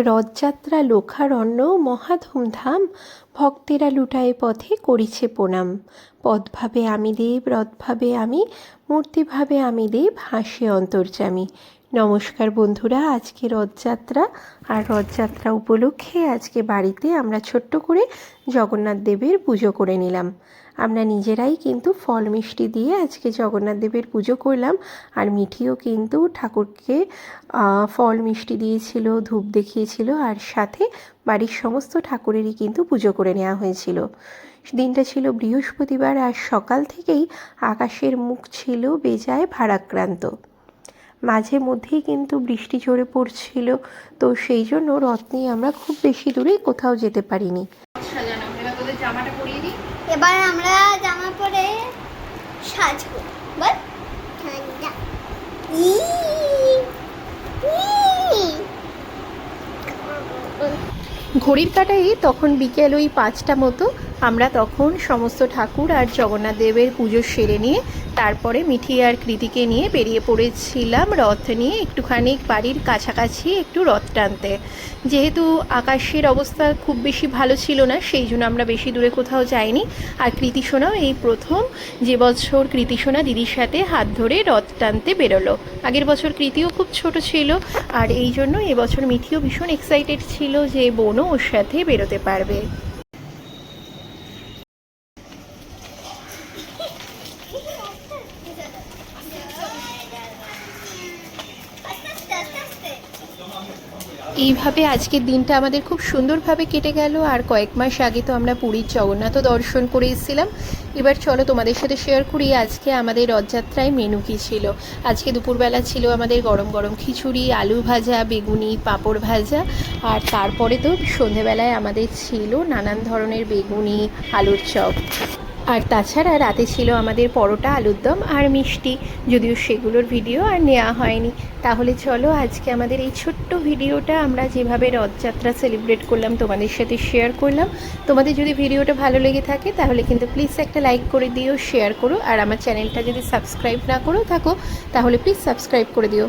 রথযাত্রা লোকারণ্য মহা ধুমধাম, ভক্তেরা লুটায়ে পথে করিছে প্রণাম। পদভাবে আমি দেব, রথভাবে আমি, মূর্তিভাবে আমি দেব, হাসে অন্তর্যামী। নমস্কার বন্ধুরা, আজকে রথযাত্রা, আর রথযাত্রা উপলক্ষে আজকে বাড়িতে আমরা ছোট্ট করে জগন্নাথ দেবের পুজো করে নিলাম। আমরা নিজেরাই কিন্তু ফল মিষ্টি দিয়ে আজকে জগন্নাথ দেবের পুজো করলাম। আর মিঠিও কিন্তু ঠাকুরকে ফল মিষ্টি দিয়েছিল, ধূপ দেখিয়েছিল, আর সাথে বাড়ির সমস্ত ঠাকুরেরই কিন্তু পুজো করে নেওয়া হয়েছিল। দিনটা ছিল বৃহস্পতিবার, আর সকাল থেকেই আকাশের মুখ ছিল বেজায় ভারাক্রান্ত। মাঝে মধ্যেই কিন্তু বৃষ্টি ঝরে পড়ছিল, তো সেই জন্য রথ নিয়ে আমরা খুব বেশি দূরে কোথাও যেতে পারিনি। এবার আমরা জামা পরে সাজবো। বল ঘড়ির কাঁটায় তখন বিকেল ওই 5টা মতো। আমরা তখন সমস্ত ঠাকুর আর জগন্নাথ দেবের পুজো সেরে নিয়ে তারপরে মিঠি আর কৃতিকে নিয়ে বেরিয়ে পড়েছিলাম রথ নিয়ে একটুখানি বাড়ির কাছাকাছি একটু রথ টানতে। যেহেতু আকাশের অবস্থা খুব বেশি ভালো ছিল না, সেই জন্য আমরা বেশি দূরে কোথাও যাইনি। আর কৃতিসোনাও এই প্রথম যে বছর কৃতিসোনা দিদির সাথে হাত ধরে রথ টানতে বেরোলো। আগের বছর কৃতিও খুব ছোট ছিল, আর এই জন্য এবছর মিঠিও ভীষণ এক্সাইটেড ছিল যে বোনও ওর সাথে বেরোতে পারবে। এইভাবে আজকের দিনটা আমাদের খুব সুন্দরভাবে কেটে গেল। আর কয়েক মাস আগে তো আমরা পুরীর জগন্নাথও দর্শন করে এসেছিলাম। এবার চলো তোমাদের সাথে শেয়ার করি আজকে আমাদের রথযাত্রায় মেনু কী ছিল। আজকে দুপুরবেলা ছিল আমাদের গরম গরম খিচুড়ি, আলু ভাজা, বেগুনি, পাঁপড় ভাজা, আর তারপরে তো সন্ধেবেলায় আমাদের ছিল নানান ধরনের বেগুনি, আলুর চপ। আর তাছাড়া রাতে ছিল আমাদের পরোটা, আলুর দম আর মিষ্টি, যদিও সেগুলোর ভিডিও আর নেওয়া হয়নি। তাহলে চলো আজকে আমাদের এই ছোট্ট ভিডিওটা আমরা যেভাবে রথযাত্রা সেলিব্রেট করলাম তোমাদের সাথে শেয়ার করলাম। তোমাদের যদি ভিডিওটা ভালো লেগে থাকে তাহলে কিন্তু প্লিজ একটা লাইক করে দিও, শেয়ার করো, আর আমার চ্যানেলটা যদি সাবস্ক্রাইব না করো থাকো তাহলে প্লিজ সাবস্ক্রাইব করে দিও।